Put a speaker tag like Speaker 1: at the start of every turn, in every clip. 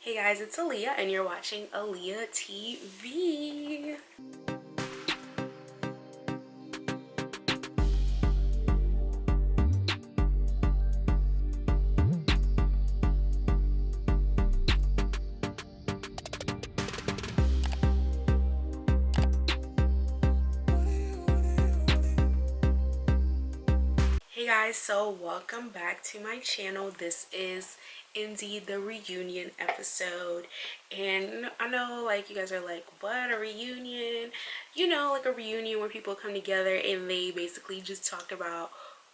Speaker 1: Hey guys, it's Aaliyah and you're watching Aaliyah TV. Hey guys, so welcome back to my channel. This is indeed the reunion episode, and I know like you guys are like, what, a reunion? You know, like a reunion where people come together and they basically just talked about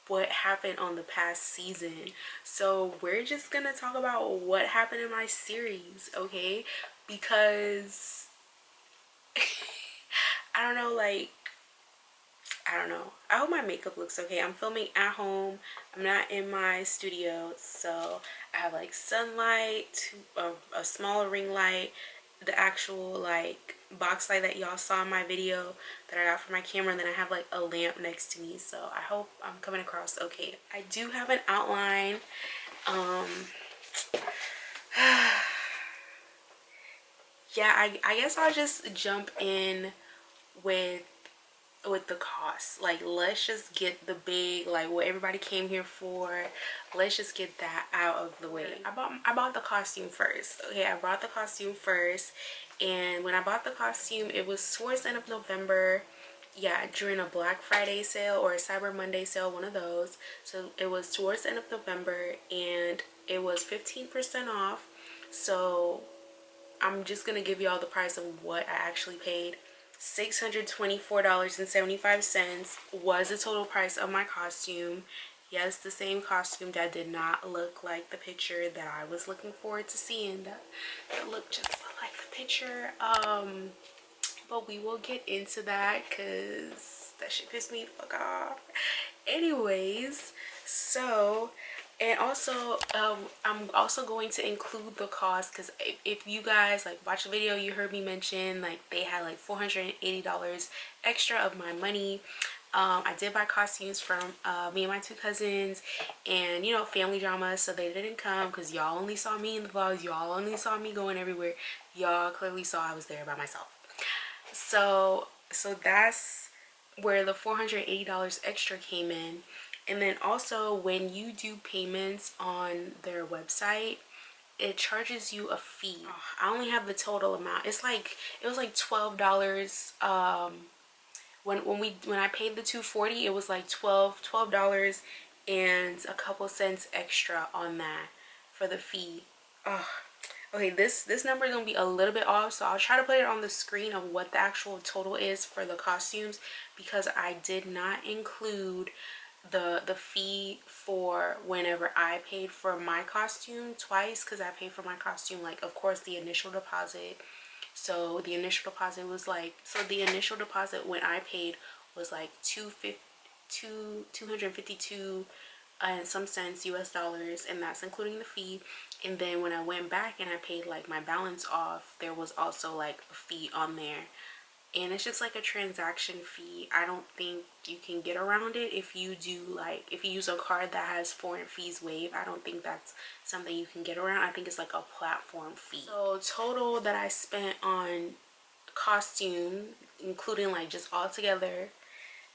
Speaker 1: what happened on the past season. So we're just gonna talk about what happened in my series, okay? Because I don't know, like, I don't know. I hope my makeup looks okay. I'm filming at home. I'm not in my studio, so I have like sunlight, a smaller ring light, the actual like box light that y'all saw in my video that I got for my camera, and then I have like a lamp next to me. So I hope I'm coming across okay. I do have an outline. Um, yeah, I guess I'll just jump in with the cost. Like, let's just get the big, like, what everybody came here for. Let's just get that out of the way. I bought the costume first. Okay, I bought the costume first, and when I bought the costume, it was towards the end of November. Yeah, during a Black Friday sale or a Cyber Monday sale, one of those. So it was towards the end of November, and it was 15% off. So I'm just gonna give y'all the price of what I actually paid. $624.75 was the total price of my costume. Yes, the same costume that did not look like the picture that I was looking forward to seeing. That looked just like the picture. But we will get into that because that shit pissed me the fuck off. Anyways, so, and also I'm also going to include the cost, because if you guys like watch the video, you heard me mention like they had like $480 extra of my money. I did buy costumes from me and my two cousins, and you know, family drama, so they didn't come because y'all only saw me in the vlogs. Y'all only saw me going everywhere. Y'all clearly saw I was there by myself. So that's where the $480 extra came in. And then also, when you do payments on their website, it charges you a fee. I only have the total amount. It's like, it was like $12. When I paid the $240, it was like $12 and a couple cents extra on that for the fee. Okay, this number is gonna be a little bit off, so I'll try to put it on the screen of what the actual total is for the costumes, because I did not include the fee for whenever I paid for my costume twice, because I paid for my costume, like, of course, the initial deposit. So the initial deposit was like, the initial deposit when I paid was like 252 and some cents US dollars, and that's including the fee. And then when I went back and I paid like my balance off, there was also like a fee on there, and it's just like a transaction fee. I don't think you can get around it if you do, like, if you use a card that has foreign fees waived. I don't think that's something you can get around. I think it's like a platform fee. So total that I spent on costume, including like just all together,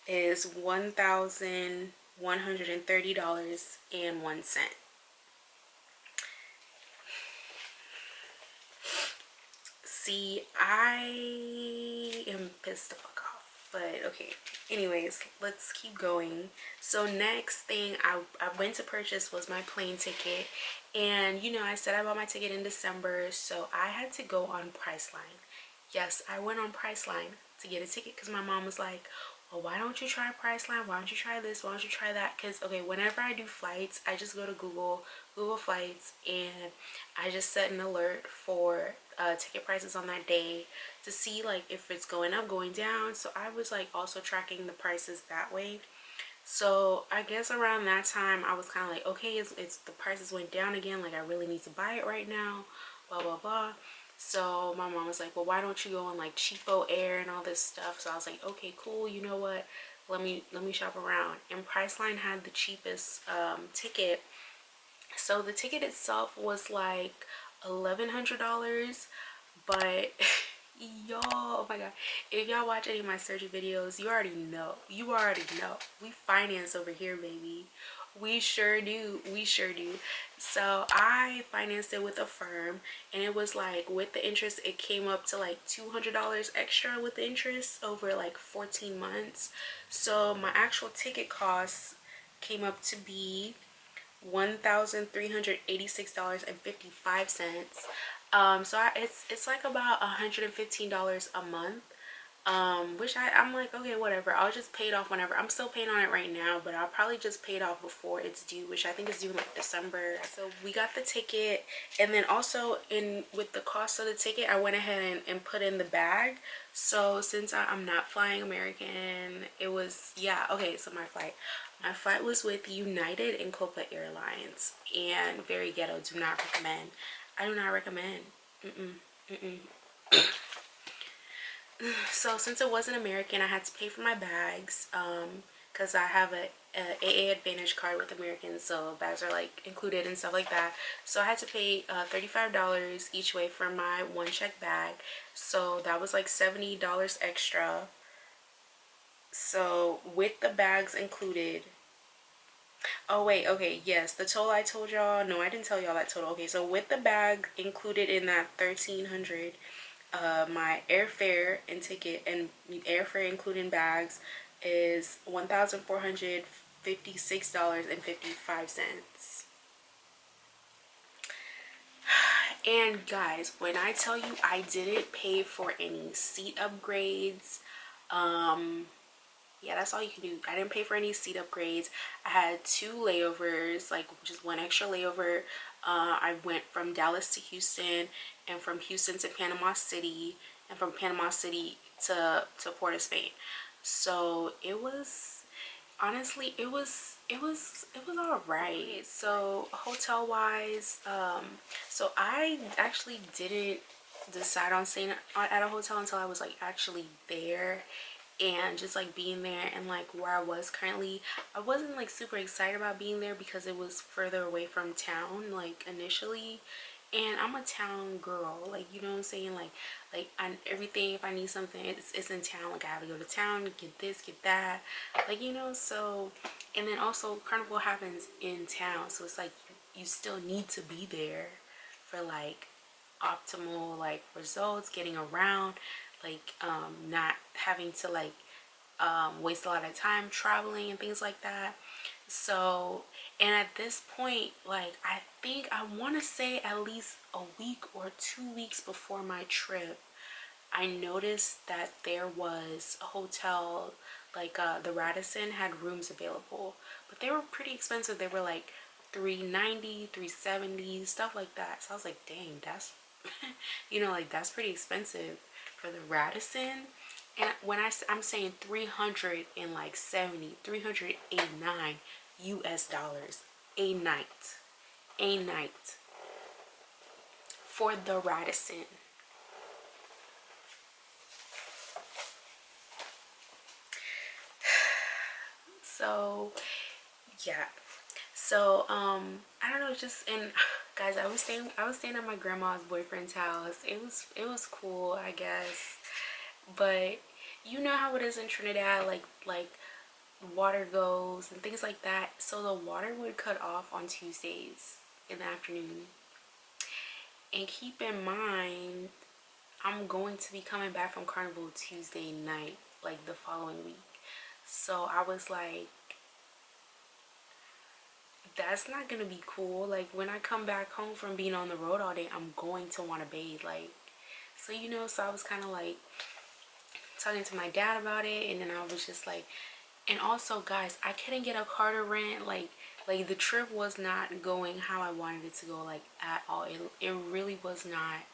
Speaker 1: is $1,130.01. See, I am pissed the fuck off, but okay. Anyways, let's keep going. So next thing I went to purchase was my plane ticket, and you know, I said I bought my ticket in December, so I had to go on Priceline. Yes, I went on Priceline to get a ticket because my mom was like, well, why don't you try Priceline? Why don't you try this? Why don't you try that? Because, okay, whenever I do flights, I just go to Google Flights, and I just set an alert for ticket prices on that day to see like if it's going up, going down. So I was like also tracking the prices that way. So I guess around that time I was kind of like, okay, it's the prices went down again, like I really need to buy it right now, blah blah blah. So my mom was like, well, why don't you go on like Cheapo Air and all this stuff? So I was like, okay, cool, you know what, let me shop around. And Priceline had the cheapest ticket. So the ticket itself was like $1,100. But y'all, oh my god, if y'all watch any of my surgery videos, you already know, we finance over here, baby. We sure do, we sure do. So I financed it with a firm, and it was like, with the interest, it came up to like $200 extra with the interest over like 14 months. So my actual ticket costs came up to be $1,386.55. It's like about $115 a month, which I'm like, okay, whatever, I'll just pay it off whenever. I'm still paying on it right now, but I'll probably just pay it off before it's due, which I think is due in like December. So we got the ticket, and then also in with the cost of the ticket, I went ahead and put in the bag. So since I'm not flying American, it was, yeah, okay, so my flight was with United and Copa Airlines, and very ghetto. Do not recommend. I do not recommend. So since it wasn't American, I had to pay for my bags, because I have a AA Advantage card with American, so bags are like included and stuff like that. So I had to pay $35 each way for my one check bag, so that was like $70 extra. So with the bags included, oh wait, okay, yes, the total I told y'all, no, I didn't tell y'all that total. Okay, so with the bag included in that 1,300, my airfare and ticket, and airfare including bags, is $1,456.55. And guys, when I tell you I didn't pay for any seat upgrades, yeah, that's all you can do. I didn't pay for any seat upgrades. I had 2 layovers, like just one extra layover. I went from Dallas to Houston, and from Houston to Panama City, and from Panama City to Port of Spain. So it was, honestly, it was all right. So hotel wise, so I actually didn't decide on staying at a hotel until I was like actually there, and just like being there, and like where I was currently, I wasn't like super excited about being there because it was further away from town, like initially. And I'm a town girl, like, you know what I'm saying, like everything, if I need something, it's in town. Like I have to go to town, get this, get that, like, you know. So, and then also Carnival happens in town, so it's like you still need to be there for like optimal like results, getting around, like not having to like waste a lot of time traveling and things like that. So, and at this point, like I think I want to say at least a week or 2 weeks before my trip, I noticed that there was a hotel, like the Radisson had rooms available, but they were pretty expensive. They were like 390, 370, stuff like that. So I was like, dang, that's you know, like that's pretty expensive for the Radisson. And when I'm saying 370, 389 US dollars a night, a night for the Radisson. So yeah, so I don't know, just, and guys, I was staying at my grandma's boyfriend's house. It was cool, I guess, but you know how it is in Trinidad, like water goes and things like that. So the water would cut off on Tuesdays in the afternoon. And keep in mind, I'm going to be coming back from Carnival Tuesday night, like the following week. So I was like, that's not gonna be cool. Like when I come back home from being on the road all day, I'm going to want to bathe, like, so, you know. So I was kind of like talking to my dad about it, and then I was just like, and also guys, I couldn't get a car to rent. Like the trip was not going how I wanted it to go, like at all. It really was not.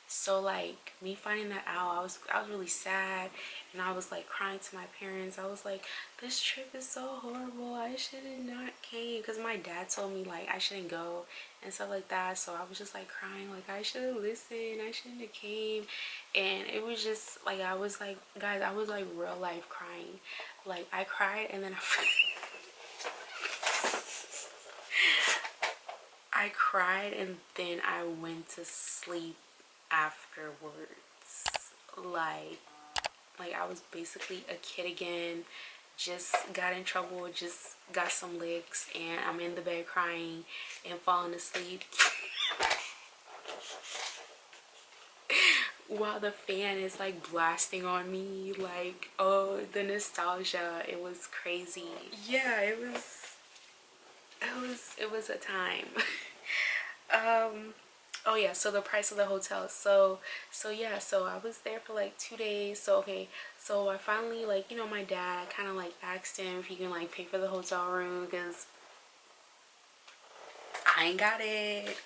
Speaker 1: So like me finding that out, I was really sad, and I was like crying to my parents. I was like, this trip is so horrible, I should have not came, because my dad told me like I shouldn't go and stuff like that. So I was just like crying, like I should have listened, I shouldn't have came. And it was just like, I was like, guys, I was like real life crying. Like I cried, and then I I cried and then I went to sleep afterwards. Like I was basically a kid again. Just got in trouble, just got some licks, and I'm in the bed crying and falling asleep while the fan is like blasting on me. Like, oh, the nostalgia, it was crazy. Yeah, it was a time. Oh yeah, so the price of the hotel. So yeah, so I was there for like 2 days. So okay, so I finally, like, my dad kind of like asked him if he can like pay for the hotel room because I ain't got it.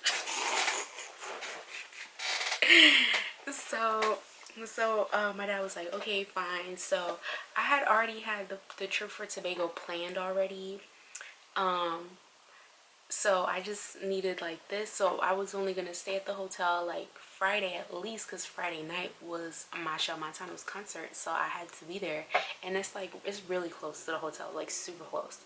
Speaker 1: So my dad was like, okay, fine. So I had already had the trip for Tobago planned already. So I just needed like this. So I was only gonna stay at the hotel like Friday at least, because Friday night was Masha Montano's concert, so I had to be there. And it's like, it's really close to the hotel, like super close.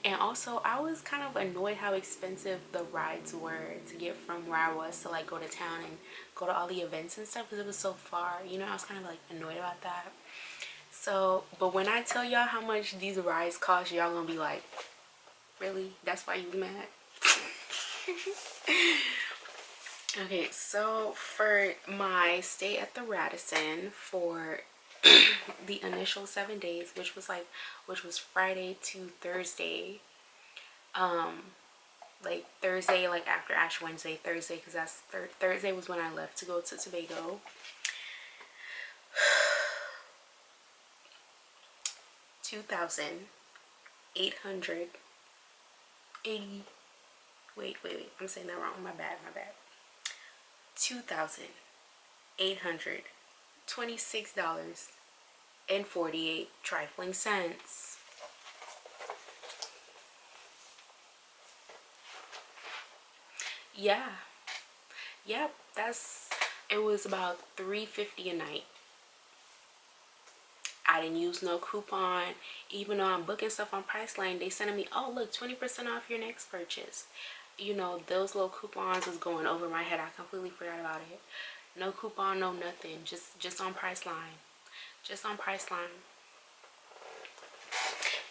Speaker 1: And also I was kind of annoyed how expensive the rides were to get from where I was to like go to town and go to all the events and stuff, because it was so far. I was kind of like annoyed about that. So, but when I tell y'all how much these rides cost, y'all gonna be like, really? That's why you mad? Okay, so for my stay at the Radisson for the initial 7 days, which was Friday to Thursday, like Thursday, like after Ash Wednesday, Thursday, because that's Thursday was when I left to go to Tobago. 2,880. Wait, I'm saying that wrong. My bad. $2,826.48 trifling cents. Yeah. Yep. It was about $350 a night. I didn't use no coupon. Even though I'm booking stuff on Priceline, they sending me, oh look, 20% off your next purchase. Those little coupons was going over my head. I completely forgot about it. No coupon, no nothing. Just on Priceline. Just on Priceline.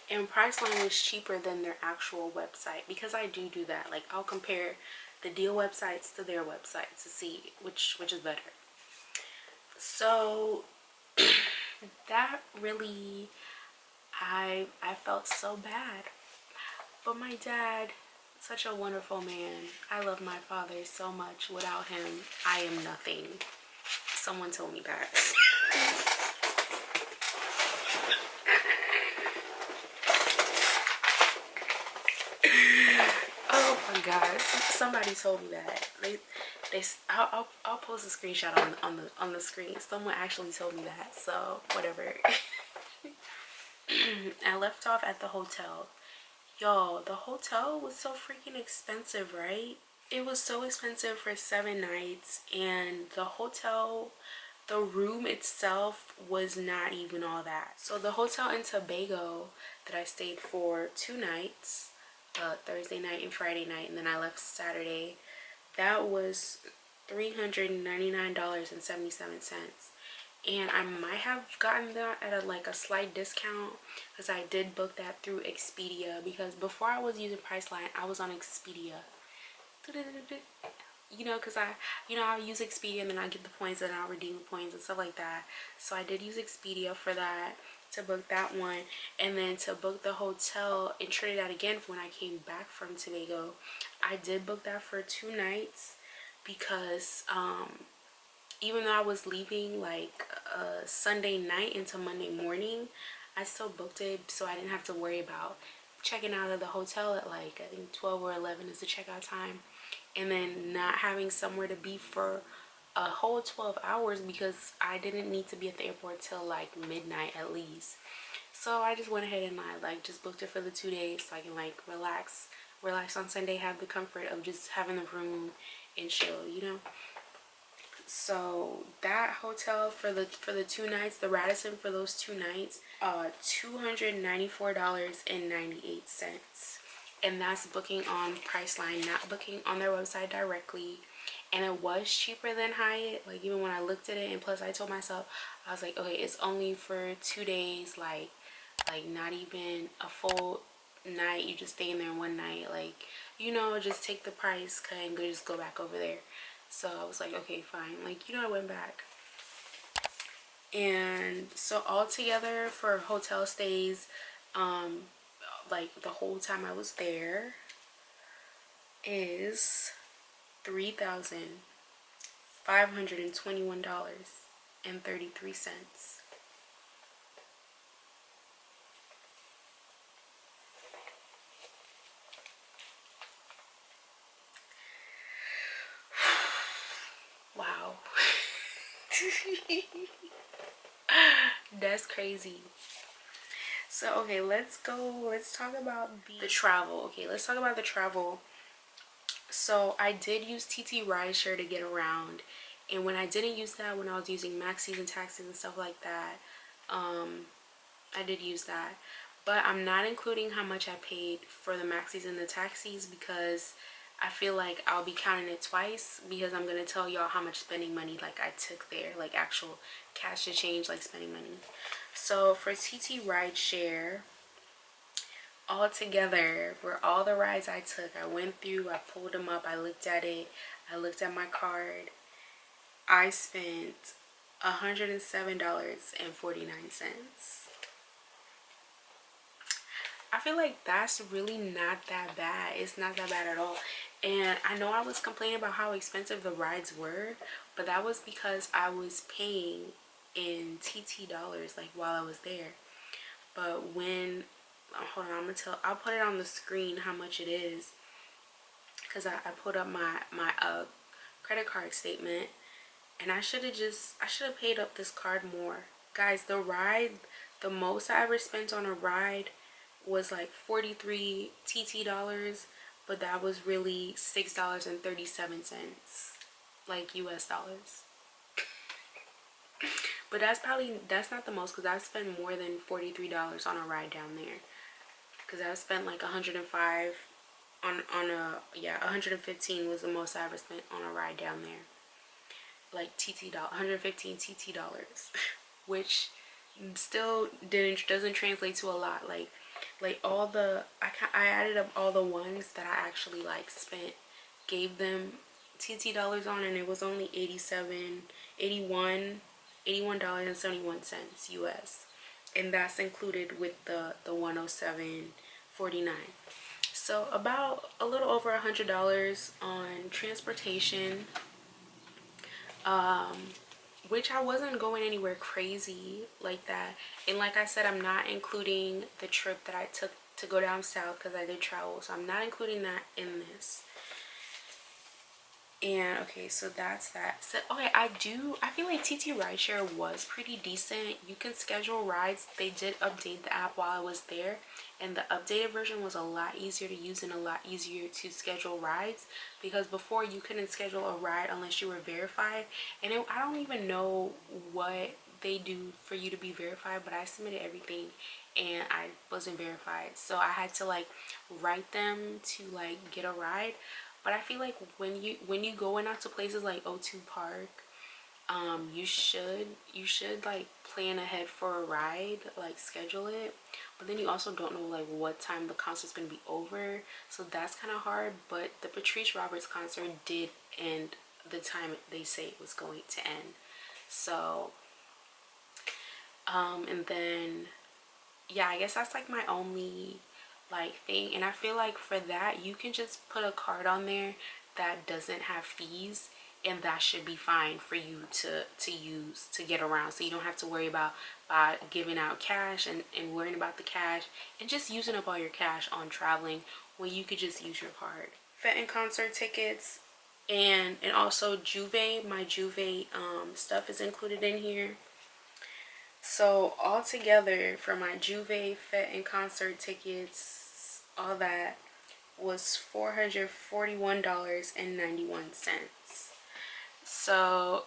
Speaker 1: And Priceline was cheaper than their actual website, because I do that. Like, I'll compare the deal websites to their websites to see which is better. So that really, I felt so bad. But my dad, such a wonderful man. I love my father so much. Without him, I am nothing. Someone told me that. Oh my God! Somebody told me that. I'll post a screenshot on the screen. Someone actually told me that. So whatever. I left off at the hotel. Y'all, the hotel was so freaking expensive, right? It was so expensive for 7 nights, and the hotel, the room itself was not even all that. So the hotel in Tobago that I stayed for 2 nights, Thursday night and Friday night, and then I left Saturday, that was $399.77. And I might have gotten that at a slight discount, because I did book that through Expedia, because before I was using Priceline, I was on Expedia. Because I'll use Expedia and then I get the points and I'll redeem the points and stuff like that. So I did use Expedia for that, to book that one. And then to book the hotel in Trinidad again when I came back from Tobago, I did book that for 2 nights, because even though I was leaving like Sunday night into Monday morning, I still booked it so I didn't have to worry about checking out of the hotel at like, I think 12 or 11 is the checkout time, and then not having somewhere to be for a whole 12 hours, because I didn't need to be at the airport till like midnight at least. So I just went ahead and I like just booked it for the 2 days, so I can like relax on Sunday, have the comfort of just having the room and chill, So that hotel for the 2 nights, the Radisson for those 2 nights, $294.98, and that's booking on Priceline, not booking on their website directly. And it was cheaper than Hyatt, like even when I looked at it. And plus I told myself, I was like, okay, it's only for 2 days, like not even a full night. You just stay in there one night, like, you know, just take the price cut and just go back over there. So I was like, okay, fine. Like, you know, I went back. And so altogether for hotel stays, like the whole time I was there, is $3,521.33. Wow. That's crazy. So okay, let's talk about the travel. Okay, let's talk about the travel. So I did use TT Rideshare to get around, and when I didn't use that, when I was using maxis and taxis and stuff like that, I did use that. But I'm not including how much I paid for the maxis and the taxis, because I feel like I'll be counting it twice, because I'm going to tell y'all how much spending money like I took there, like actual cash to change, like spending money. So for TT Rideshare, all together, for all the rides I took, I went through, I pulled them up, I looked at it, I looked at my card, I spent $107.49. I feel like that's really not that bad. It's not that bad at all. And I know I was complaining about how expensive the rides were, but that was because I was paying in TT dollars like while I was there. But when, hold on, I'll put it on the screen how much it is, because I put up my credit card statement, and I should have paid up this card more. Guys, the most I ever spent on a ride was like 43 TT dollars, but that was really $6.37, like US dollars. But that's not the most, because I've spent more than $43 on a ride down there, because I've spent like 105 on a, yeah, 115 was the most I ever spent on a ride down there, like TT dollars, 115 TT dollars, which still doesn't translate to a lot. Like all the, I added up all the ones that I actually like gave them TT dollars on, and it was only $81.71 US, and that's included with the 107.49. So about a little over $100 on transportation, which I wasn't going anywhere crazy like that. And like I said, I'm not including the trip that I took to go down south, because I did travel, so I'm not including that in this. And okay, so that's that. So okay, I feel like TT Rideshare was pretty decent. You can schedule rides. They did update the app while I was there, and the updated version was a lot easier to use and a lot easier to schedule rides, because before you couldn't schedule a ride unless you were verified. And I don't even know what they do for you to be verified, but I submitted everything and I wasn't verified, so I had to like write them to like get a ride. But I feel like when you going out to places like O2 Park, you should like plan ahead for a ride, like schedule it. But then you also don't know like what time the concert's gonna be over, so that's kind of hard. But the Patrice Roberts concert did end the time they say it was going to end. So and then yeah, I guess that's like my only like thing. And I feel like for that, you can just put a card on there that doesn't have fees, and that should be fine for you to use to get around. So you don't have to worry about giving out cash and worrying about the cash and just using up all your cash on traveling, when you could just use your card. Fenton concert tickets, and also Juve, my Juve stuff is included in here. So altogether, for my Juve, Fenton concert tickets, all that was $441.91. So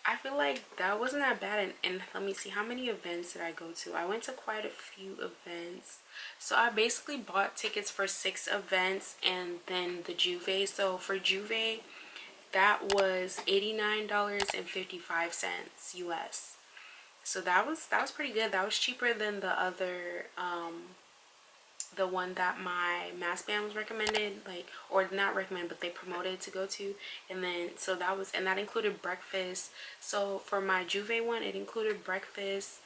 Speaker 1: I I feel like that wasn't that bad. And let me see, how many events did I go to? I went to quite a few events. So I basically bought tickets for 6 events and then the Juve. So for Juve, that was $89.55 US. So that was pretty good. That was cheaper than the other the one that my mass band was recommended, like, or not recommended, but they promoted to go to. And then so that was, and that included breakfast. So for my Juve one, it included breakfast.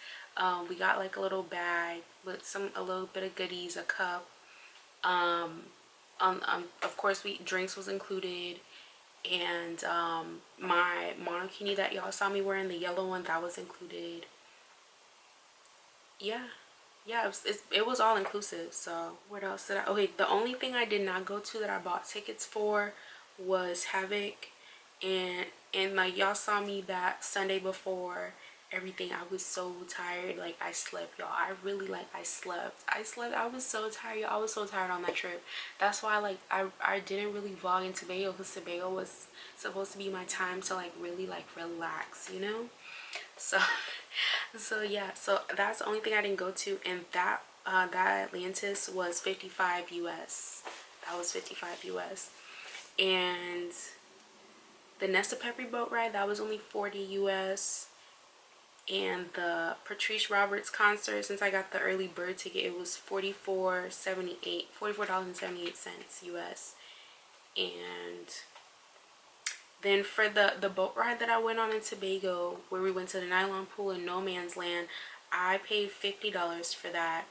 Speaker 1: We got like a little bag with a little bit of goodies, a cup. Of course, drinks was included, and my monokini that y'all saw me wearing, the yellow one, that was included. Yeah, it was all inclusive. So what else did I, okay, the only thing I did not go to that I bought tickets for was Havoc. And like y'all saw me that Sunday before everything, I was so tired. Like I slept, y'all. I slept. I was so tired, y'all. I was so tired on that trip. That's why like I didn't really vlog in Tobago, because Tobago was supposed to be my time to like really like relax, you know. So so yeah, so that's the only thing I didn't go to. And that that Atlantis was 55 US. That was 55 US. And the Nesta Peppery boat ride, that was only 40 US. And the Patrice Roberts concert, since I got the early bird ticket, it was $44.78 US. And then for the boat ride that I went on in Tobago, where we went to the nylon pool in No Man's Land, I paid $50 for that.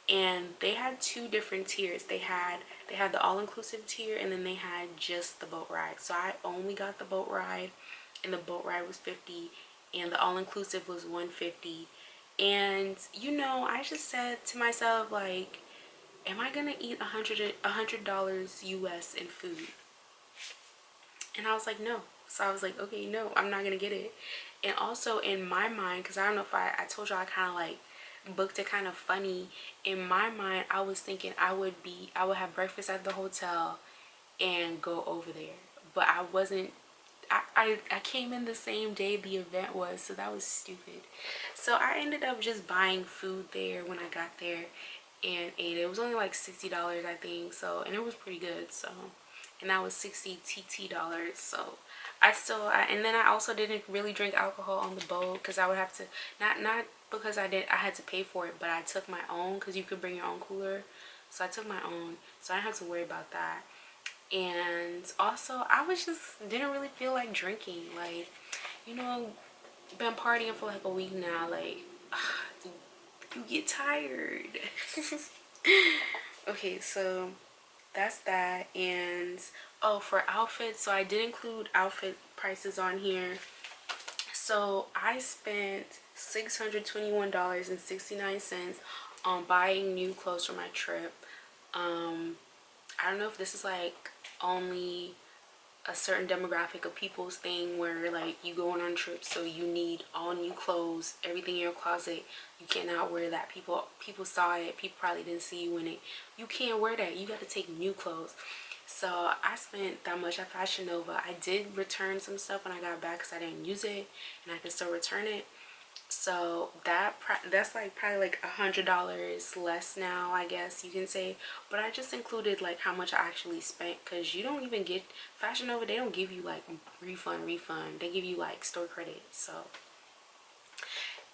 Speaker 1: And they had 2 different tiers. They had the all-inclusive tier, and then they had just the boat ride. So I only got the boat ride, and the boat ride was $50, and the all-inclusive was $150. And you know, I just said to myself, like, am I gonna eat $100 US in food? And I was like, no. So I was like, okay, no, I'm not gonna get it. And also in my mind, because I don't know if I told y'all, I kind of like booked it kind of funny. In my mind, I was thinking I would have breakfast at the hotel and go over there. But I wasn't, I came in the same day the event was, so that was stupid. So I ended up just buying food there when I got there and ate it. It was only like $60, I think. So, and it was pretty good. So, and that was 60 TT dollars. So and then I also didn't really drink alcohol on the boat, because I would have to, not because I had to pay for it, but I took my own, because you could bring your own cooler. So I took my own, so I didn't have to worry about that. And also I didn't really feel like drinking. Like, you know, been partying for like a week now, like you get tired. Okay, so that's that. And oh, for outfits, so I did include outfit prices on here. So I spent $621.69 on buying new clothes for my trip. I don't know if this is like only a certain demographic of people's thing, where like you going on trips, so you need all new clothes, everything in your closet. You cannot wear that. People saw it. People probably didn't see you in it. You can't wear that. You got to take new clothes. So I spent that much at Fashion Nova. I did return some stuff when I got back, because I didn't use it, and I can still return it. So that's like probably like $100 less now, I guess you can say. But I just included like how much I actually spent, because you don't even get Fashion Nova, they don't give you like refund. They give you like store credit. So,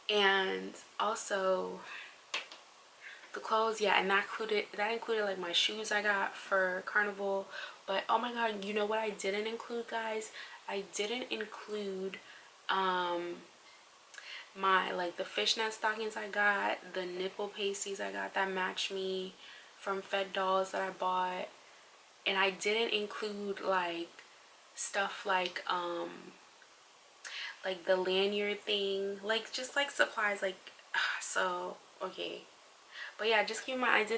Speaker 1: and also the clothes, yeah, and that included like my shoes I got for Carnival. But oh my god, you know what I didn't include, guys? I didn't include my like the fishnet stockings I got, the nipple pasties I got that match me from Fed Dolls that I bought. And I didn't include like stuff like the lanyard thing, like just like supplies, like so okay. But yeah, just keep in mind,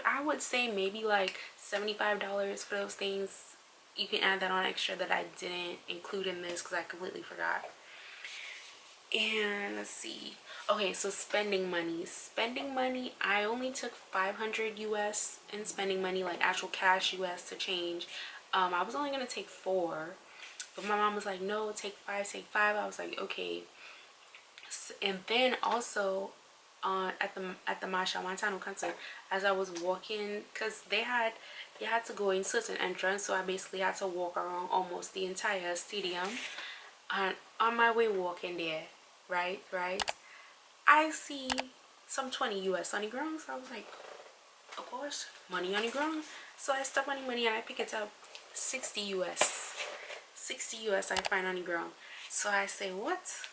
Speaker 1: I would say maybe like $75 for those things. You can add that on extra that I didn't include in this, because I completely forgot. And let's see. Okay, so spending money, I only took 500 US in spending money, like actual cash US to change. I was only gonna take 4, But my mom was like, no, take 5, take 5. I was like, okay. And then also at the Masha Montano concert, as I was walking, because you had to go into an entrance, so I basically had to walk around almost the entire stadium. And on my way walking there, right, I see some 20 US on the ground. So I was like, of course, money on the ground. So I stop on the money and I pick it up. 60 US. 60 US I find on the ground. So I say, what?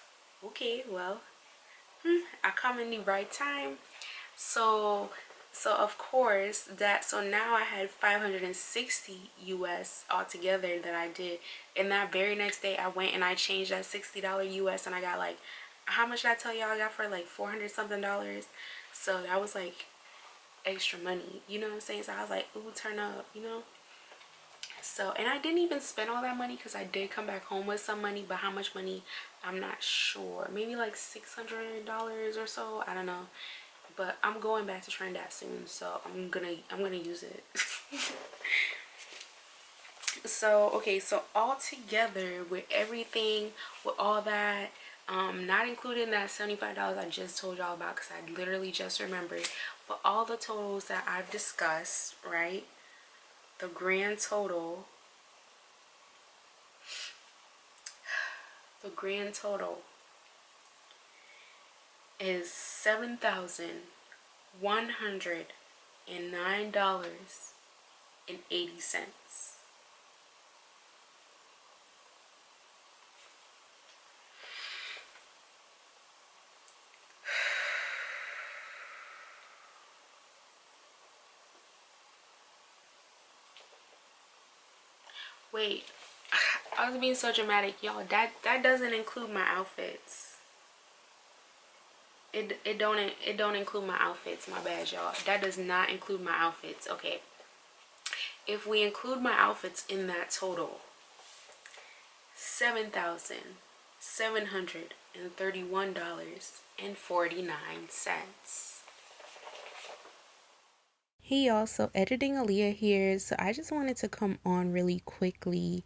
Speaker 1: Okay, well, I come in the right time. So of course so now I had 560 US altogether that I did. And that very next day I went and I changed that $60 US and I got like, how much did I tell y'all I got for like 400 something dollars? So that was like extra money, you know what I'm saying? So I was like, ooh, turn up, you know? So, and I didn't even spend all that money because I did come back home with some money, but how much money, I'm not sure. Maybe like $600 or so, I don't know. But I'm going back to Trinidad soon, so I'm gonna use it. So okay, so all together with everything, with all that, not including that $75 I just told y'all about because I literally just remembered, but all the totals that I've discussed, right? The grand total is $7,109.80. Wait, I was being so dramatic, y'all. That doesn't include my outfits. It don't include my outfits. My bad, y'all. That does not include my outfits. Okay. If we include my outfits in that total, $7,731.49. Hey y'all, so editing Aaliyah here. So I just wanted to come on really quickly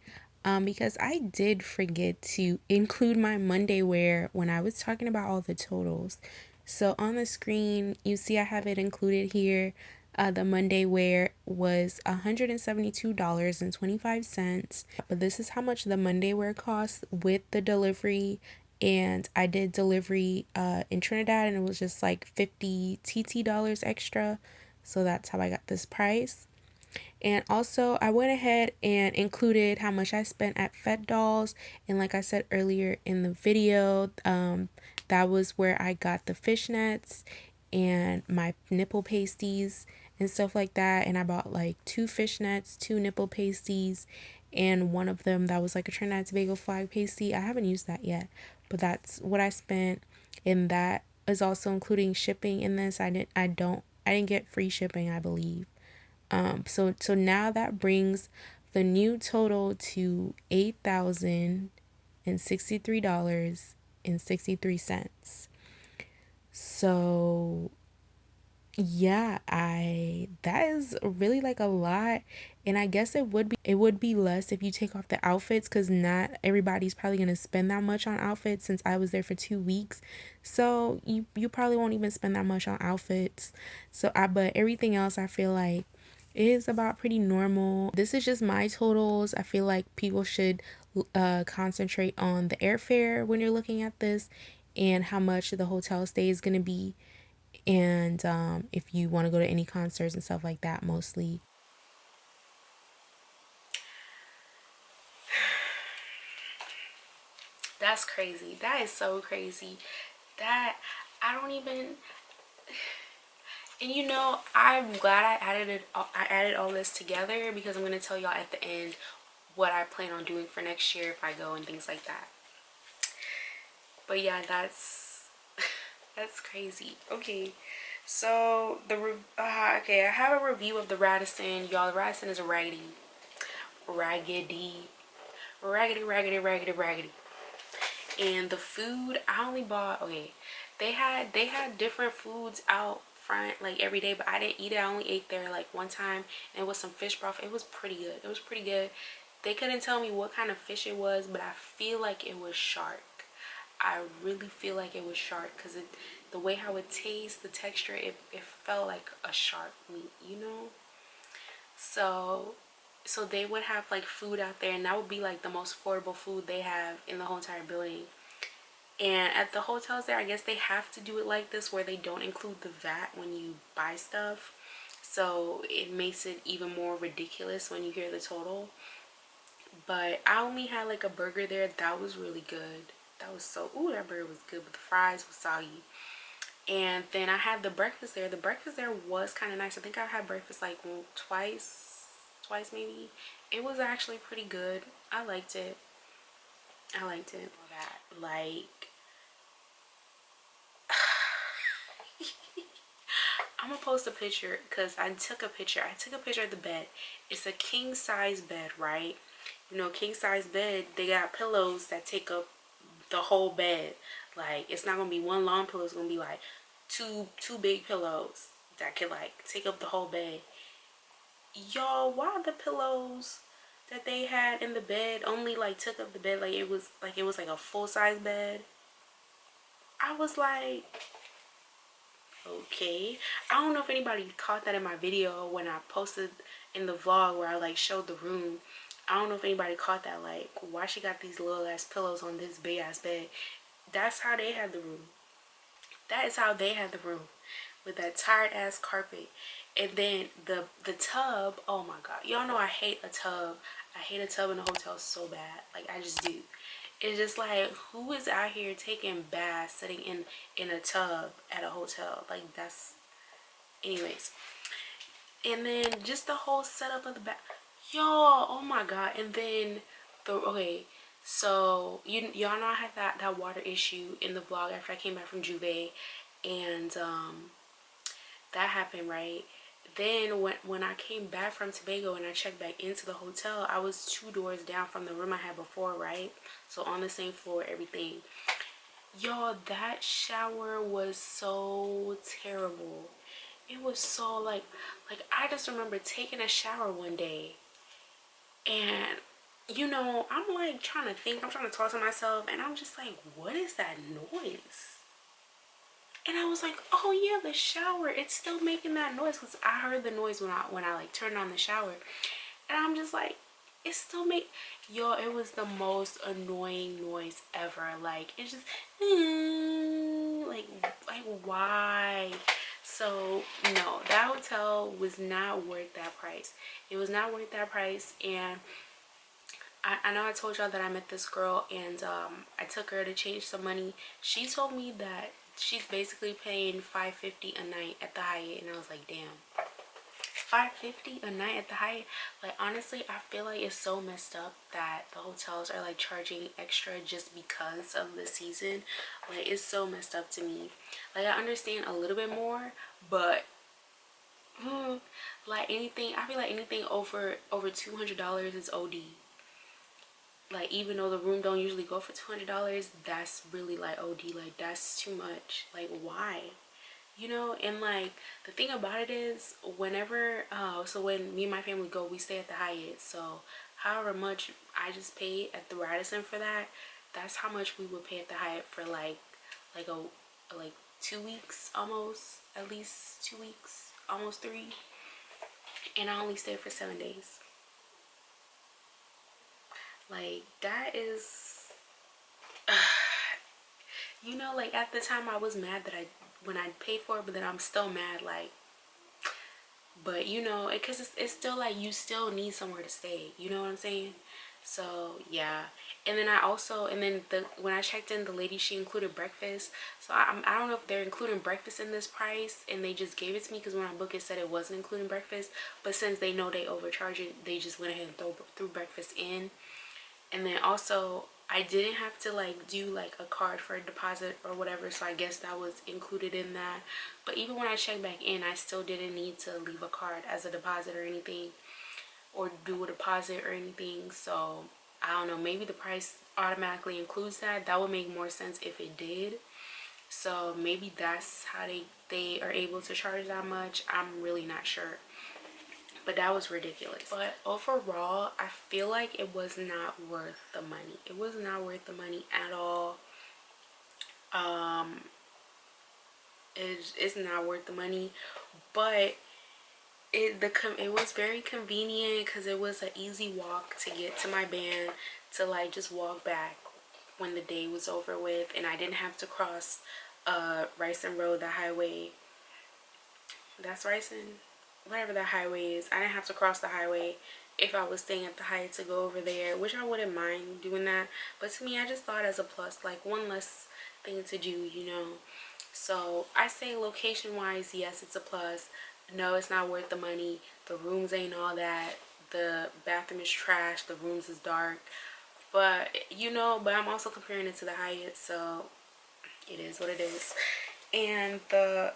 Speaker 1: because I did forget to include my Monday wear when I was talking about all the totals. So on the screen, you see I have it included here. The Monday wear was $172.25. But this is how much the Monday wear costs with the delivery. And I did delivery in Trinidad and it was just like 50 TT dollars extra. So that's how I got this price. And also I went ahead and included how much I spent at Fed Dolls. And like I said earlier in the video, that was where I got the fishnets and my nipple pasties and stuff like that. And I bought like 2 fishnets, 2 nipple pasties, and one of them that was like a Trinidad and Tobago flag pasty. I haven't used that yet, but that's what I spent. And that is also including shipping in this. I didn't get free shipping, I believe. So now that brings the new total to $8,063.63. So yeah, that is really like a lot, and I guess it would be less if you take off the outfits because not everybody's probably gonna spend that much on outfits since I was there for 2 weeks. So you probably won't even spend that much on outfits. But everything else I feel like is about pretty normal. This is just my totals. I feel like people should concentrate on the airfare when you're looking at this and how much the hotel stay is gonna be. And if you want to go to any concerts and stuff like that, mostly. That's crazy. That is so crazy. That I don't even. And you know, I'm glad I added all this together because I'm gonna tell y'all at the end what I plan on doing for next year if I go and things like that. But yeah, that's crazy. Okay. So okay, I have a review of the Radisson. Y'all, the Radisson is raggedy. And the food I only bought, okay, they had different foods out front like every day, but I didn't eat it. I only ate there like one time and it was some fish broth. It was pretty good. They couldn't tell me what kind of fish it was, but I feel like it was shark. I really feel like it was shark because the way how it tastes, the texture, it felt like a shark meat, you know? So they would have like food out there, and that would be like the most affordable food they have in the whole entire building. And at the hotels there, I guess they have to do it like this where they don't include the VAT when you buy stuff. So it makes it even more ridiculous when you hear the total. But I only had like a burger there that was really good. That was so, ooh, that burger was good, but the fries was soggy. And then I had the breakfast there. The breakfast there was kind of nice. I think I had breakfast like twice maybe. It was actually pretty good. I liked it. I liked it. Like, I'm gonna post a picture because I took a picture. I took a picture of the bed. It's a king size bed, right? You know, king size bed, they got pillows that take up the whole bed. Like, it's not gonna be one long pillow. It's gonna be like two big pillows that could like take up the whole bed. Y'all, why the pillows that they had in the bed only like took up the bed, like it was like a full-size bed? I was like, okay. I don't know if anybody caught that in my video when I posted in the vlog where I like showed the room. I don't know if anybody caught that, like why she got these little ass pillows on this big ass bed. That's how they had the room. That is how they had the room, with that tired ass carpet. And then the tub, oh my god, y'all know I hate a tub. I hate a tub in a hotel so bad. Like, I just do. It's just like, who is out here taking baths sitting in a tub at a hotel? Like, that's, anyways. And then just the whole setup of the bath, y'all, oh my god. And then okay, so y'all know I had that water issue in the vlog after I came back from Juve, and that happened, right? Then when I came back from Tobago and I checked back into the hotel, I was 2 doors down from the room I had before, right? So on the same floor, everything. Y'all, that shower was so terrible. It was so like I just remember taking a shower one day, and you know, I'm like trying to think, I'm trying to talk to myself, and I'm just like, what is that noise? And I was like, oh yeah, the shower, it's still making that noise, because I heard the noise when I like turned on the shower. And I'm just like, it still make, yo, it was the most annoying noise ever. Like, it's just like why? So no, that hotel was not worth that price. It was not worth that price. And I know I told y'all that I met this girl, and I took her to change some money. She told me that she's basically paying $550 a night at the Hyatt, and I was like, damn, $550 a night at the Hyatt? Like, honestly, I feel like it's so messed up that the hotels are like charging extra just because of the season. Like, it's so messed up to me. Like, I understand a little bit more, but like anything, I feel like anything over $200 is OD. Like, even though the room don't usually go for $200, that's really like OD. Like, that's too much. Like, why? You know? And like, the thing about it is, whenever so when me and my family go, we stay at the Hyatt. So however much I just paid at the Radisson for that, that's how much we would pay at the Hyatt for like 2 weeks, almost, at least 2 weeks, almost 3. And I only stayed for 7 days. Like, that is you know, like, at the time I was mad that when I paid for it, but then I'm still mad, like, but you know, because it's still like, you still need somewhere to stay, you know what I'm saying? So yeah. And then when I checked in, the lady, she included breakfast. So I don't know if they're including breakfast in this price and they just gave it to me, because when I booked it said it wasn't including breakfast, but since they know they overcharge it, they just went ahead and threw breakfast in. And then also, I didn't have to like do like a card for a deposit or whatever, so I guess that was included in that. But even when I checked back in, I still didn't need to leave a card as a deposit or anything, or do a deposit or anything. So I don't know, maybe the price automatically includes that. That would make more sense if it did. So maybe that's how they are able to charge that much. I'm really not sure. but that was ridiculous. But overall, I feel like it was not worth the money. It was not worth the money at all. It's not worth the money, but it was very convenient because it was an easy walk to get to my band, to like just walk back when the day was over with, and I didn't have to cross Radisson Road, the highway. That's Radisson, whatever the highway is. I didn't have to cross the highway if I was staying at the Hyatt to go over there, which I wouldn't mind doing that. But to me, I just thought as a plus, like one less thing to do, you know. So I say location wise, yes, it's a plus. No, it's not worth the money. The rooms ain't all that. The bathroom is trash. The rooms is dark. But you know, but I'm also comparing it to the Hyatt, so it is what it is. And the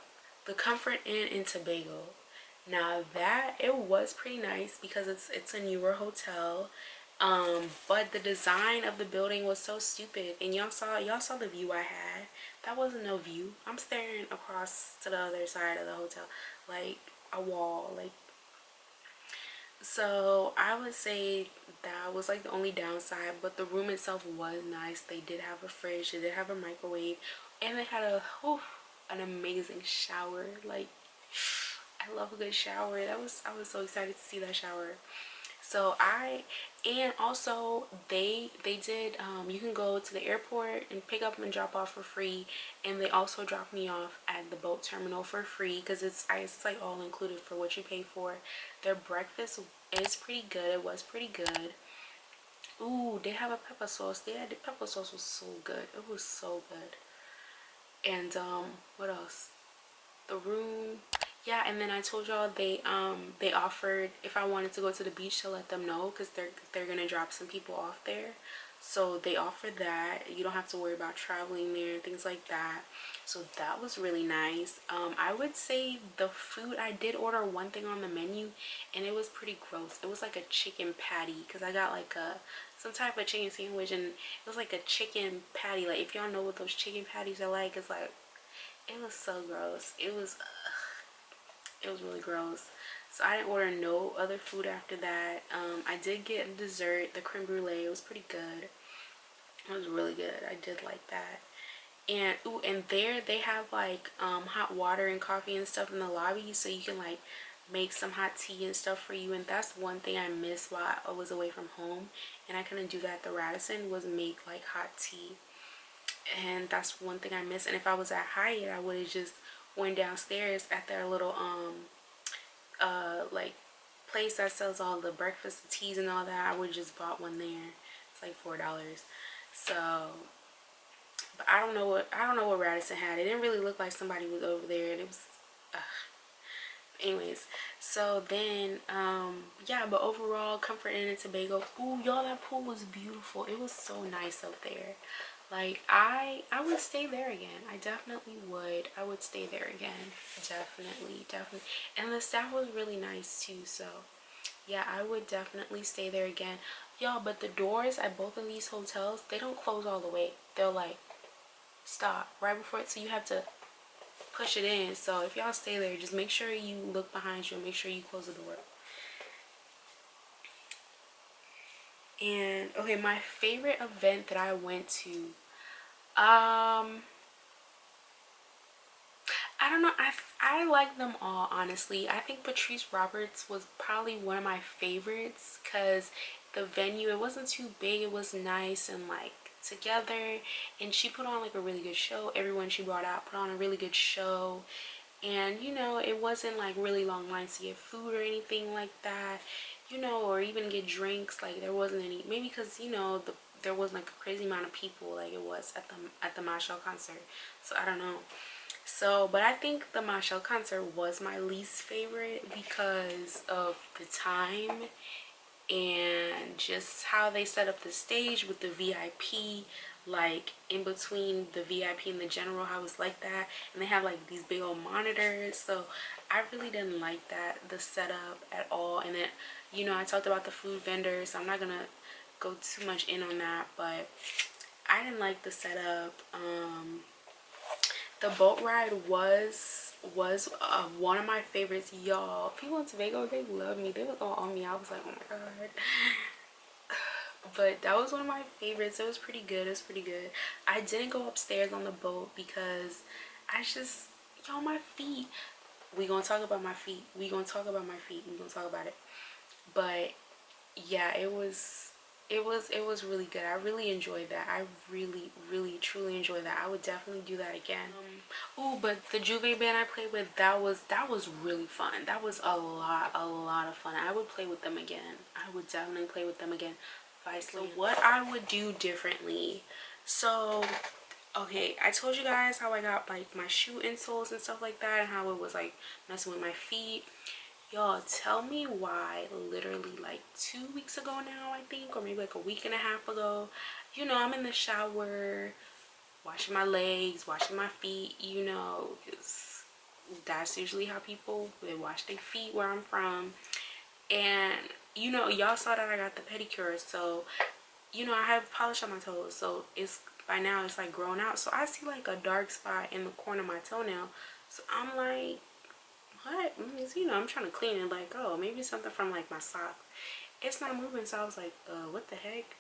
Speaker 1: Comfort Inn in Tobago. Now that, it was pretty nice because it's a newer hotel. But the design of the building was so stupid, and y'all saw the view I had. That wasn't no view. I'm staring across to the other side of the hotel, like a wall, like. So I would say that was like the only downside, but the room itself was nice. They did have a fridge, they did have a microwave, and they had an amazing shower. Like, I love a good shower. I was so excited to see that shower. So and also they did, you can go to the airport and pick up and drop off for free, and they also dropped me off at the boat terminal for free because it's like all included for what you pay for. Their breakfast is pretty good. It was pretty good. Ooh, they have a pepper sauce. The pepper sauce was so good. It was so good. And what else? The room. Yeah, and then I told y'all they offered if I wanted to go to the beach to let them know, because they're gonna drop some people off there. So they offered that. You don't have to worry about traveling there and things like that. So that was really nice. I would say the food, I did order one thing on the menu and it was pretty gross. It was like a chicken patty, because I got like some type of chicken sandwich, and it was like a chicken patty. Like, if y'all know what those chicken patties are like, it's like, it was so gross. It was really gross. So I didn't order no other food after that. I did get a dessert, the creme brulee. It was pretty good. It was really good. I did like that. And ooh, and there they have like hot water and coffee and stuff in the lobby, so you can like make some hot tea and stuff for you. And that's one thing I missed while I was away from home, and I couldn't do that at the Radisson, was make like hot tea. And that's one thing I missed. And if I was at Hyatt, I would have just went downstairs at their little like place that sells all the breakfast teas and all that. I would just bought one there. It's like $4. So, but I don't know what Radisson had. It didn't really look like somebody was over there, and it was anyways. So then yeah, but overall, Comfort Inn in Tobago. Ooh, y'all, that pool was beautiful. It was so nice up there. Like, I would stay there again. I definitely would. I would stay there again. Definitely. And the staff was really nice too. So yeah, I would definitely stay there again. Y'all, but the doors at both of these hotels, they don't close all the way. They'll like stop right before it, so you have to push it in. So if y'all stay there, just make sure you look behind you and make sure you close the door. And okay, my favorite event that I went to, I don't know, I like them all, honestly. I think Patrice Roberts was probably one of my favorites because the venue, it wasn't too big, it was nice and like together, and she put on like a really good show. Everyone she brought out put on a really good show, and you know, it wasn't like really long lines to get food or anything like that, you know, or even get drinks. Like, there wasn't any, maybe because, you know, there wasn't like a crazy amount of people like it was at the Michelle concert. So I don't know. So, but I think the Michelle concert was my least favorite because of the time and just how they set up the stage with the VIP, like in between the VIP and the general, how it's like that, and they have like these big old monitors. So I really didn't like that, the setup at all. And then, you know, I talked about the food vendors, so I'm not gonna go too much in on that, but I didn't like the setup. The boat ride was one of my favorites, y'all. People in Tobago, they love me. They was all on me. I was like, oh my god. But that was one of my favorites. It was pretty good. It was pretty good. I didn't go upstairs on the boat because I just, y'all, my feet. We gonna talk about my feet. We gonna talk about my feet. We gonna talk about it. But yeah, it was really good. I really enjoyed that. I really truly enjoyed that. I would definitely do that again. Oh, but the Juve band I played with, that was really fun. That was a lot of fun. I would play with them again. I would definitely play with them again. So what I would do differently. So okay, I told you guys how I got like my shoe insoles and stuff like that, and how it was like messing with my feet. Y'all, tell me why literally like 2 weeks ago now, I think, or maybe like a week and a half ago, you know, I'm in the shower washing my legs, washing my feet, you know, because that's usually how people, they wash their feet where I'm from. And you know, y'all saw that I got the pedicure, so you know, I have polish on my toes, so it's by now it's like grown out, so I see like a dark spot in the corner of my toenail. So I'm like, what? You know, I'm trying to clean it, like, oh, maybe something from like my sock. It's not moving, so I was like, what the heck?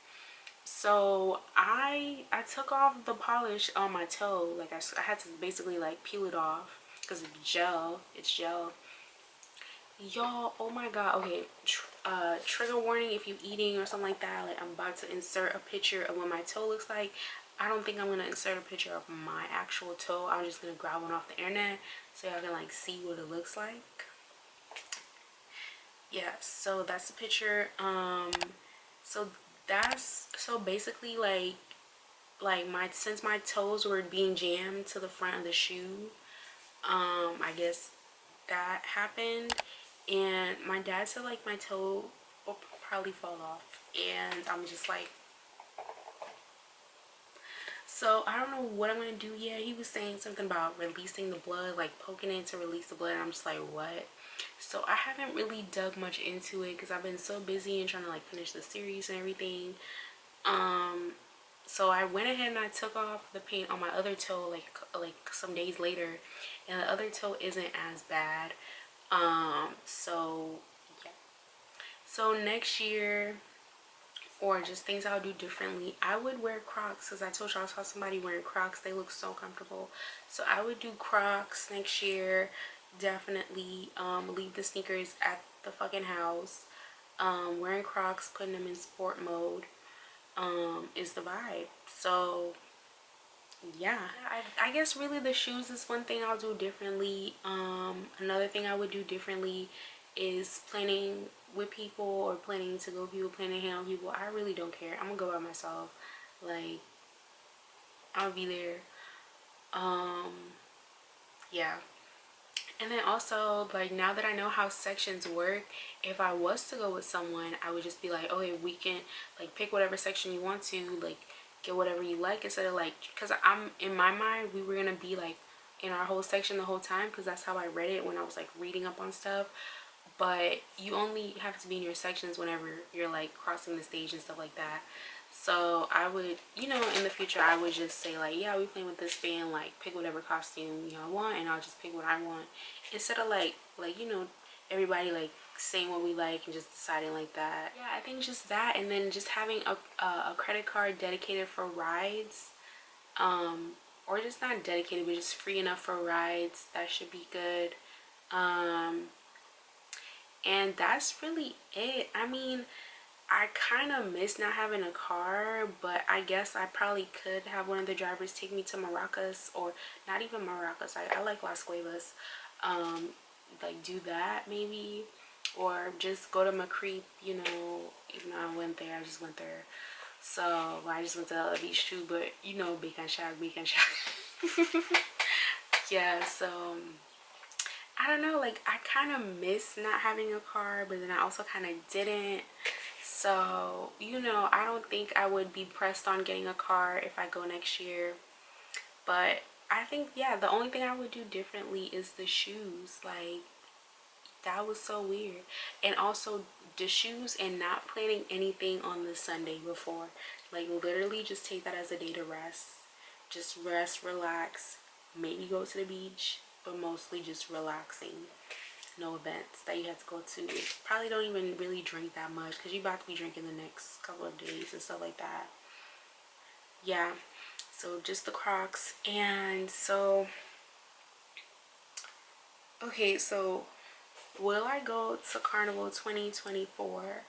Speaker 1: So I took off the polish on my toe. Like I had to basically like peel it off because it's gel. It's gel. Y'all, oh my god. Okay, trigger warning if you're eating or something like that. Like, I'm about to insert a picture of what my toe looks like. I don't think I'm gonna insert a picture of my actual toe. I'm just gonna grab one off the internet so y'all can like see what it looks like. Yeah, so that's the picture. So that's, so basically like my, since my toes were being jammed to the front of the shoe, I guess that happened, and my dad said like my toe will probably fall off, and I'm just like, so I don't know what I'm gonna do yet. He was saying something about releasing the blood, like poking it to release the blood, and I'm just like, what? So I haven't really dug much into it because I've been so busy and trying to like finish the series and everything. So I went ahead and I took off the paint on my other toe like some days later, and the other toe isn't as bad. So yeah. So next year, or just things I'll do differently, I would wear Crocs, because I told y'all I saw somebody wearing Crocs. They look so comfortable. So I would do Crocs next year. Definitely leave the sneakers at the fucking house. Wearing Crocs, putting them in sport mode is the vibe. So yeah, I guess really the shoes is one thing I'll do differently. Another thing I would do differently is planning with people, or planning to go with people, planning to hang out with people. I really don't care. I'm gonna go by myself. Like, I'll be there. Yeah. And then also, like, now that I know how sections work, if I was to go with someone, I would just be like, okay, we can like pick whatever section you want to, like get whatever you like, instead of like, because I'm, in my mind, we were gonna be like in our whole section the whole time, because that's how I read it when I was like reading up on stuff. But you only have to be in your sections whenever you're like crossing the stage and stuff like that. So I would, you know, in the future, I would just say like, yeah, we playing with this band, like pick whatever costume y'all want, and I'll just pick what I want, instead of like you know, everybody like saying what we like and just deciding like that. Yeah, I think just that, and then just having a credit card dedicated for rides, or just not dedicated, but just free enough for rides. That should be good. And that's really it. I mean, I kind of miss not having a car, but I guess I probably could have one of the drivers take me to Maracas, or not even Maracas. I like Las Cuevas. Like do that maybe, or just go to McCreek, you know, even though I went there, I just went there. So, well, I just went to the beach too, but you know, Bacon Shack. Yeah, so I don't know, like I kind of miss not having a car, but then I also kind of didn't. So, you know, I don't think I would be pressed on getting a car if I go next year. But I think, yeah, the only thing I would do differently is the shoes. Like, that was so weird. And also the shoes, and not planning anything on the Sunday before. Like, literally just take that as a day to rest. Just rest, relax, maybe go to the beach, but mostly just relaxing. No events that you have to go to. Probably don't even really drink that much because you're about to be drinking the next couple of days and stuff like that. Yeah, so just the Crocs. And so, okay, so will I go to Carnival 2024?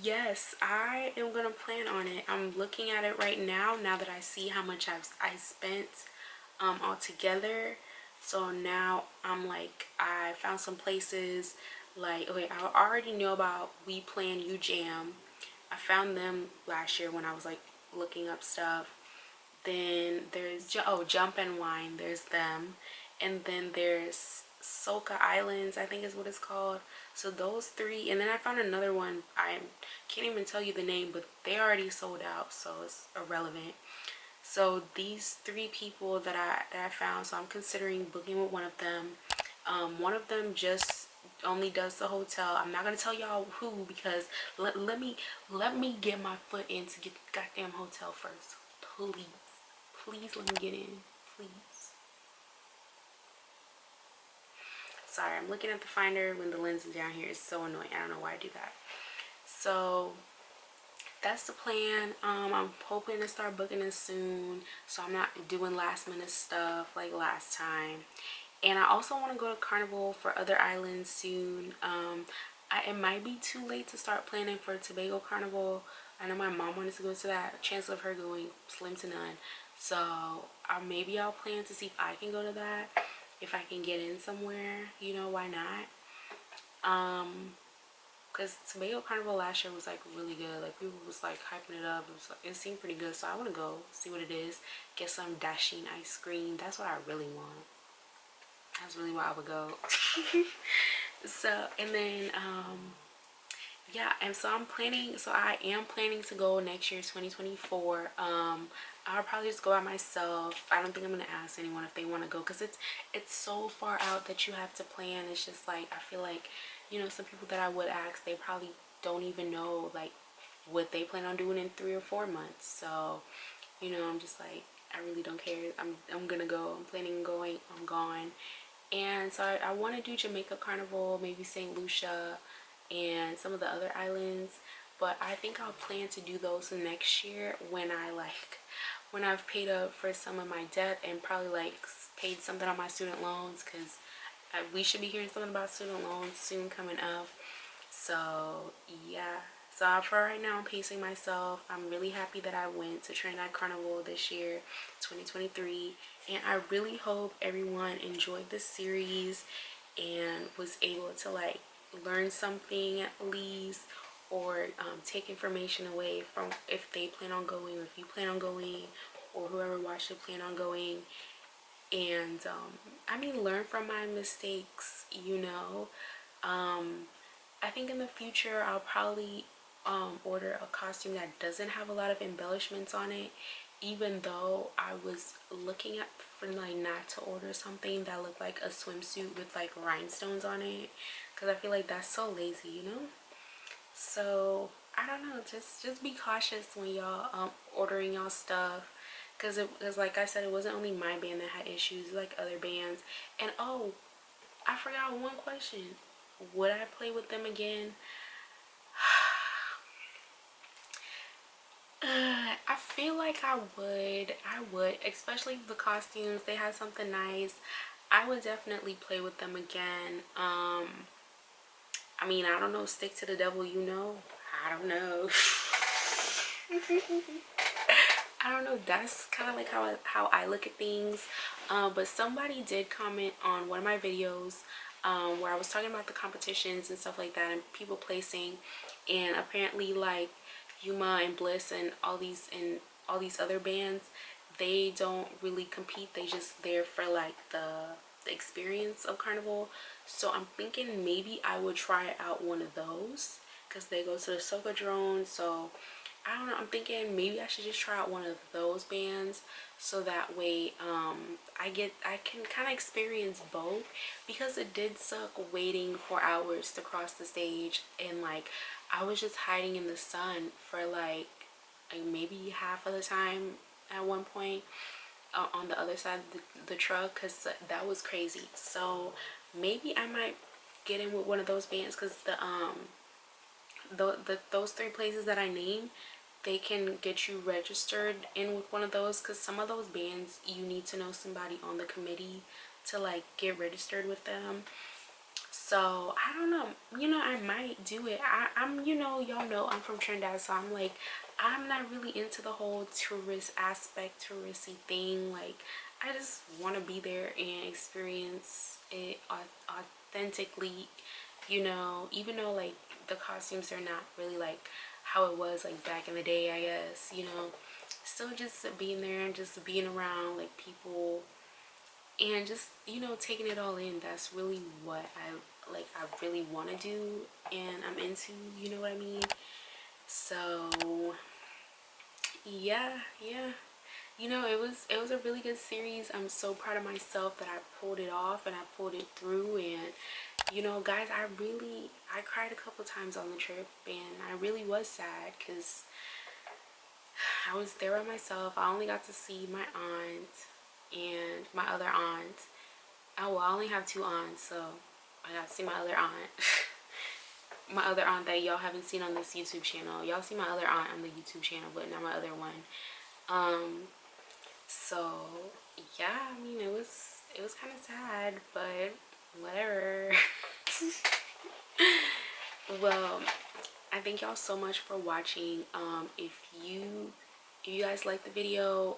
Speaker 1: Yes, I am gonna plan on it. I'm looking at it right now that I see how much I spent altogether. So now I'm like, I found some places like, okay, I already know about We Plan You Jam. I found them last year when I was like looking up stuff. Then there's Jump and Wine, there's them. And then there's Soca Islands, I think is what it's called. So those three, and then I found another one. I can't even tell you the name, but they already sold out, so it's irrelevant. So these three people that I found, so I'm considering booking with one of them. One of them just only does the hotel. I'm not gonna tell y'all who because let me get my foot in to get the goddamn hotel first. Please let me get in, please. Sorry, I'm looking at the finder when the lens is down here. It's so annoying. I don't know why I do that. So that's the plan. I'm hoping to start booking it soon, so I'm not doing last minute stuff like last time. And I also want to go to Carnival for other islands soon. It might be too late to start planning for Tobago Carnival. I know my mom wanted to go to that. Chance of her going, slim to none. So maybe I'll plan to see if I can go to that, if I can get in somewhere, you know, why not? Because Tobago Carnival last year was like really good. Like people was like hyping it up. It seemed pretty good, so I want to go see what it is, get some dasheen ice cream. That's what I really want. That's really why I would go. So, and then yeah, and so I am planning to go next year, 2024. I'll probably just go by myself. I don't think I'm gonna ask anyone if they want to go because it's so far out that you have to plan. It's just like, I feel like, you know, some people that I would ask, they probably don't even know like what they plan on doing in 3 or 4 months. So, you know, I'm just like, I really don't care. I'm gonna go. I'm planning on going. I'm gone. And so I want to do Jamaica Carnival, maybe St. Lucia and some of the other islands, but I think I'll plan to do those next year when I've paid up for some of my debt and probably like paid something on my student loans, because we should be hearing something about student loans soon coming up. So yeah, so for right now I'm pacing myself. I'm really happy that I went to Trinidad Carnival this year, 2023, and I really hope everyone enjoyed this series and was able to like learn something at least, or take information away from if they plan on going, or if you plan on going, or whoever watched it plan on going. And I mean, learn from my mistakes, you know. I think in the future I'll probably order a costume that doesn't have a lot of embellishments on it, even though I was looking at for like not to order something that looked like a swimsuit with like rhinestones on it, because I feel like that's so lazy, you know. So I don't know, just be cautious when y'all ordering y'all stuff, because like I said, it wasn't only my band that had issues, like other bands. And oh, I forgot one question. Would I play with them again? I feel like I would, especially the costumes. They had something nice. I would definitely play with them again. I mean, I don't know, stick to the devil, you know. I don't know. I don't know. That's kind of like how I look at things. But somebody did comment on one of my videos where I was talking about the competitions and stuff like that, and people placing, and apparently like Yuma and Bliss and all these other bands, they don't really compete. They just there for like the experience of Carnival. So I'm thinking maybe I would try out one of those, because they go to the Soca drone. So I don't know, I'm thinking maybe I should just try out one of those bands, so that way I can kind of experience both, because it did suck waiting for hours to cross the stage, and like I was just hiding in the sun for like maybe half of the time at one point. on the other side of the truck, because that was crazy. So maybe I might get in with one of those bands, because those three places that I named, they can get you registered in with one of those, because some of those bands you need to know somebody on the committee to like get registered with them. So I don't know, you know, I might do it. I'm, you know, y'all know I'm from Trinidad, so I'm like, I'm not really into the whole tourist aspect, touristy thing. Like, I just want to be there and experience it authentically, you know, even though like the costumes are not really like how it was like back in the day, I guess, you know. Still just being there and just being around like people and just, you know, taking it all in. That's really what I really want to do and I'm into, you know what I mean? So yeah, you know, it was a really good series. I'm so proud of myself that I pulled it off and I pulled it through. And you know, guys, I cried a couple times on the trip, and I really was sad because I was there by myself. I only got to see my aunt and my other aunt. Oh, well, I only have two aunts, so I got to see my other aunt. My other aunt that y'all haven't seen on this YouTube channel. Y'all see my other aunt on the YouTube channel, but not my other one. So yeah, I mean, it was kind of sad, but whatever. Well, I thank y'all so much for watching. If you guys like the video,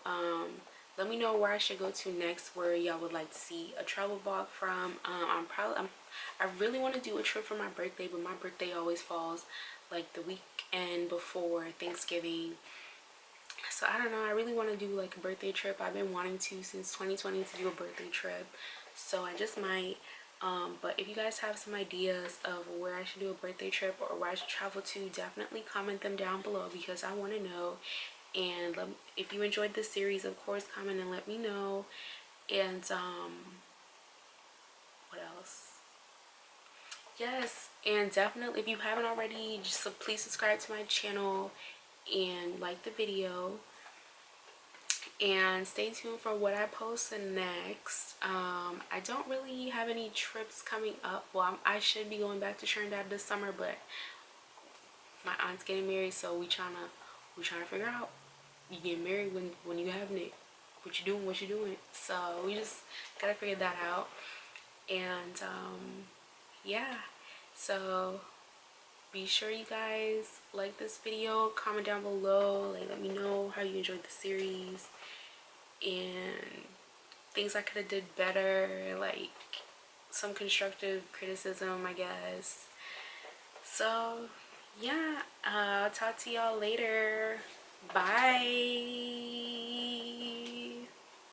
Speaker 1: let me know where I should go to next, where y'all would like to see a travel vlog from. I really want to do a trip for my birthday, but my birthday always falls like the weekend before Thanksgiving. So I don't know, I really want to do like a birthday trip. I've been wanting to since 2020 to do a birthday trip, so I just might. But if you guys have some ideas of where I should do a birthday trip or where I should travel to, definitely comment them down below, because I want to know. And if you enjoyed this series, of course, comment and let me know. And what else? Yes, and definitely, if you haven't already, just please subscribe to my channel and like the video. And stay tuned for what I post next. I don't really have any trips coming up. Well, I should be going back to Trinidad this summer, but my aunt's getting married, so we trying to figure out. You get married when you having it. What you doing. So we just gotta figure that out. And yeah. So be sure you guys like this video, comment down below, like let me know how you enjoyed the series and things I could have did better, like some constructive criticism, I guess. So yeah, I'll talk to y'all later. Bye.